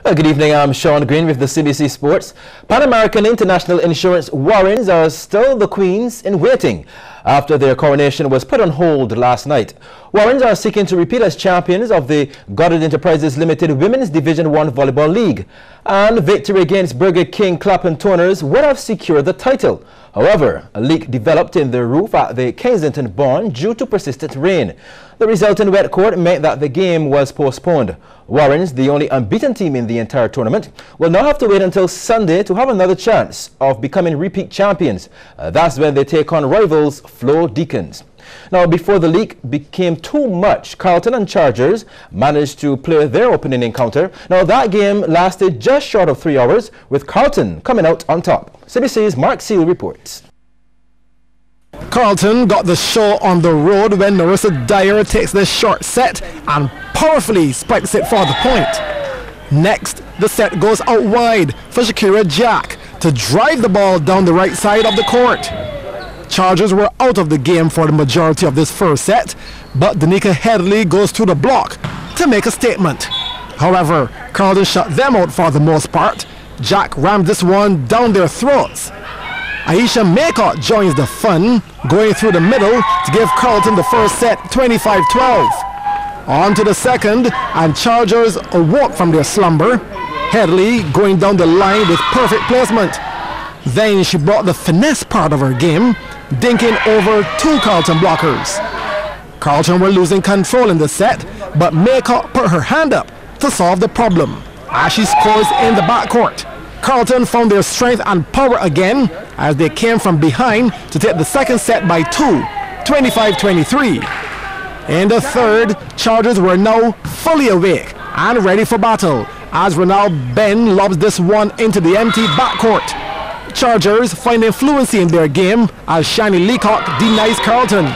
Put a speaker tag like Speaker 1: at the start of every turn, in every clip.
Speaker 1: Well, good evening, I'm Sean Green with the CBC Sports. Pan American International Insurance Warrens are still the queens in waiting after their coronation was put on hold last night. Warrens are seeking to repeat as champions of the Goddard Enterprises Limited Women's Division 1 Volleyball League, and victory against Burger King Clapham Toners would have secured the title. However, a leak developed in the roof at the Kensington Barn due to persistent rain. The resulting wet court meant that the game was postponed. Warrens, the only unbeaten team in the entire tournament, will now have to wait until Sunday to have another chance of becoming repeat champions. That's when they take on rivals Flo Deacons. Now, before the leak became too much, Carlton and Chargers managed to play their opening encounter. Now, that game lasted just short of 3 hours, with Carlton coming out on top. CBC's Mark Seal reports.
Speaker 2: Carlton got the show on the road when Narissa Dyer takes the short set and powerfully spikes it for the point. Next, the set goes out wide for Shakira Jack to drive the ball down the right side of the court. Chargers were out of the game for the majority of this first set, but Danica Headley goes to the block to make a statement. However, Carlton shut them out for the most part. Jack rammed this one down their throats. Aisha Maycott joins the fun, going through the middle to give Carlton the first set 25-12. On to the second, and Chargers awoke from their slumber. Headley going down the line with perfect placement. Then she brought the finesse part of her game, dinking over 2 Carlton blockers. Carlton were losing control in the set, but Maycott put her hand up to solve the problem as she scores in the backcourt. Carlton found their strength and power again as they came from behind to take the second set by 2, 25-23. In the third, Chargers were now fully awake and ready for battle as Ronald Ben lobs this one into the empty backcourt. Chargers finding fluency in their game as Shani Leacock denies Carlton.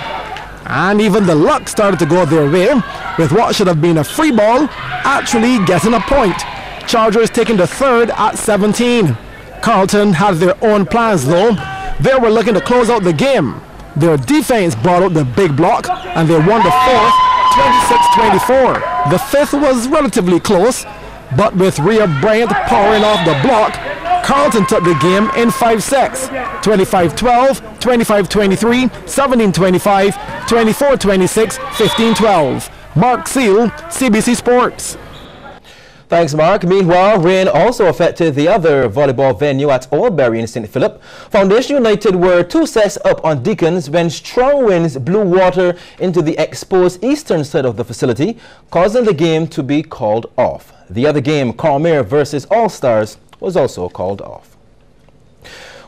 Speaker 2: And even the luck started to go their way, with what should have been a free ball actually getting a point. Chargers taking the third at 17. Carlton had their own plans though. They were looking to close out the game. Their defense brought out the big block and they won the fourth 26-24. The fifth was relatively close, but with Rhea Bryant powering off the block, Carlton took the game in 5 sets, 25-12, 25-23, 17-25, 24-26, 15-12. Mark Seal, CBC Sports.
Speaker 1: Thanks, Mark. Meanwhile, rain also affected the other volleyball venue at Albury in St. Philip. Foundation United were 2 sets up on Deacons when strong winds blew water into the exposed eastern side of the facility, causing the game to be called off. The other game, Cormier versus All-Stars, was also called off.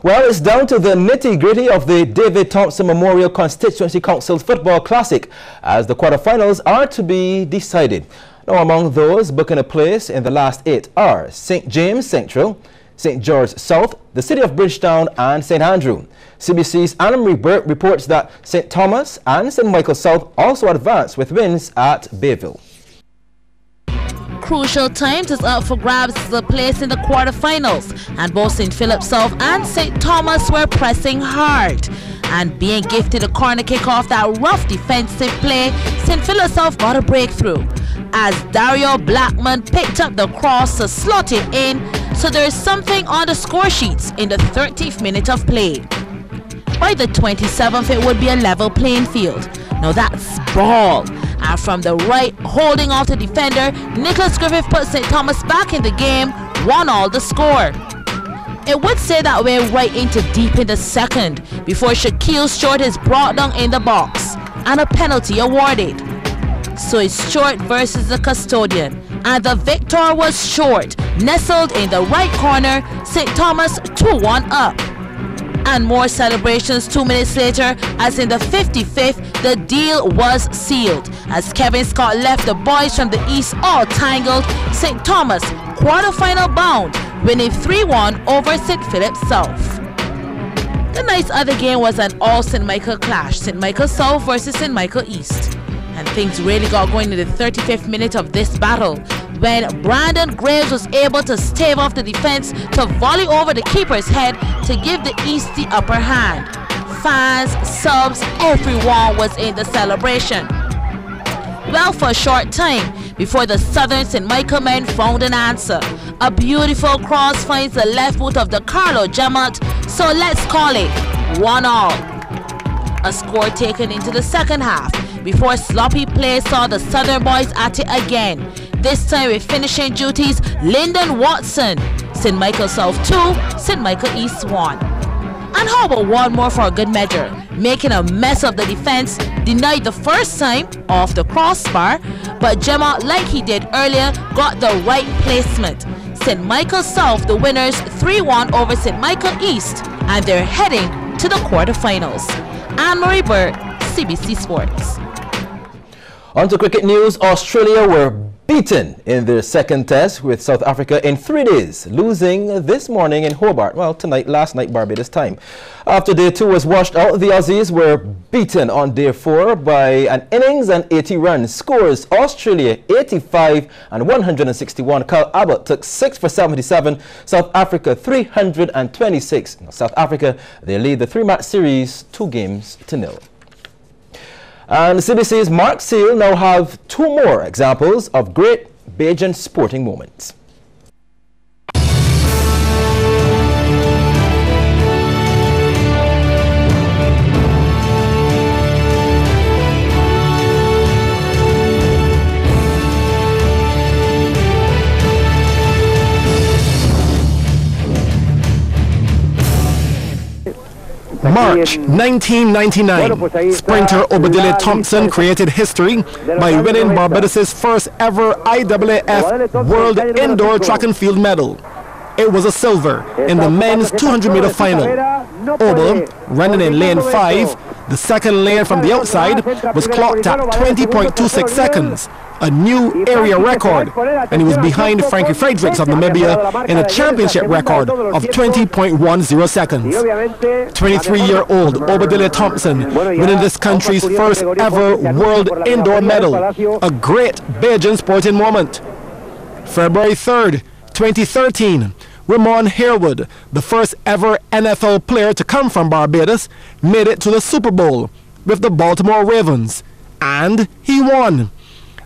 Speaker 1: Well, it's down to the nitty-gritty of the David Thompson Memorial Constituency Council Football Classic as the quarterfinals are to be decided. Now, among those booking a place in the last 8 are St. James Central, St. George South, the City of Bridgetown and St. Andrew. CBC's Anna-Marie Burke reports that St. Thomas and St. Michael South also advanced with wins at Bayville.
Speaker 3: Crucial times is up for grabs as a place in the quarterfinals, and both St. Philip South and St. Thomas were pressing hard. And being gifted a corner kick off that rough defensive play, St. Philip South got a breakthrough as Dario Blackman picked up the cross to slot it in, so there is something on the score sheets in the 30th minute of play. By the 27th, it would be a level playing field. Now that's ball. And from the right, holding off the defender, Nicholas Griffith put St. Thomas back in the game, 1-all the score. It would stay that way right into deep in the second before Shaquille Stewart is brought down in the box and a penalty awarded. So it's Stewart versus the custodian, and the victor was Stewart, nestled in the right corner, St. Thomas 2-1 up. And more celebrations 2 minutes later, as in the 55th, the deal was sealed as Kevin Scott left the boys from the east all tangled. St. Thomas quarterfinal bound, winning 3-1 over St. Philip South. The night's other game was an all St. Michael clash, St. Michael South versus St. Michael East. And things really got going in the 35th minute of this battle when Brandon Graves was able to stave off the defense to volley over the keeper's head to give the East the upper hand. Fans, subs, everyone was in the celebration. Well, for a short time before the Southern St. Michael men found an answer A beautiful cross finds the left boot of the Carlo Gemot, so let's call it 1-1. A score taken into the second half before sloppy play saw the Southern boys at it again. This time with finishing duties, Lyndon Watson. St. Michael South 2, St. Michael East 1. And how about one more for a good measure? Making a mess of the defense, denied the first time off the crossbar, but Gemma, like he did earlier, got the right placement. St. Michael South, the winners 3-1 over St. Michael East, and they're heading to the quarterfinals. Anne-Marie Burt, CBC Sports.
Speaker 1: On to cricket news. Australia were beaten in their second test with South Africa in 3 days, losing this morning in Hobart. Well, last night Barbados time. After day 2 was washed out, the Aussies were beaten on day 4 by an innings and 80 runs. Scores: Australia 85 and 161. Kyle Abbott took 6 for 77. South Africa 326. South Africa, they lead the 3-match series 2-0. And CBC's Mark Seal now have 2 more examples of great Bajan sporting moments.
Speaker 2: March 1999, sprinter Obadiah Thompson created history by winning Barbados' first ever IAAF World Indoor Track and Field medal. It was a silver in the men's 200-meter final. Oba, running in lane 5, the second lane from the outside, was clocked at 20.26 seconds, a new area record, and he was behind Frankie Fredericks of Namibia in a championship record of 20.10 seconds. 23-year-old Obadiah Thompson winning this country's first ever world indoor medal, a great Bajan sporting moment. February 3rd, 2013, Ramon Harewood, the first ever NFL player to come from Barbados, made it to the Super Bowl with the Baltimore Ravens, and he won.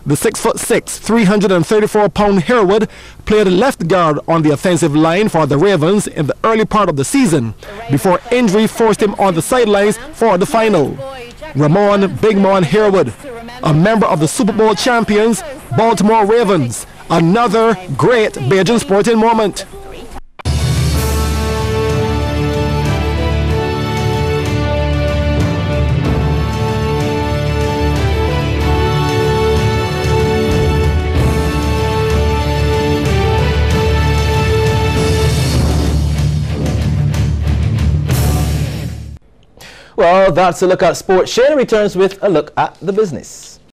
Speaker 2: The 6'6", 334-pound Harewood played left guard on the offensive line for the Ravens in the early part of the season before injury forced him on the sidelines for the final. Ramon Big Mon Harewood, a member of the Super Bowl champions Baltimore Ravens, another great Bajan sporting moment.
Speaker 1: Well, that's a look at sports. Shane returns with a look at the business.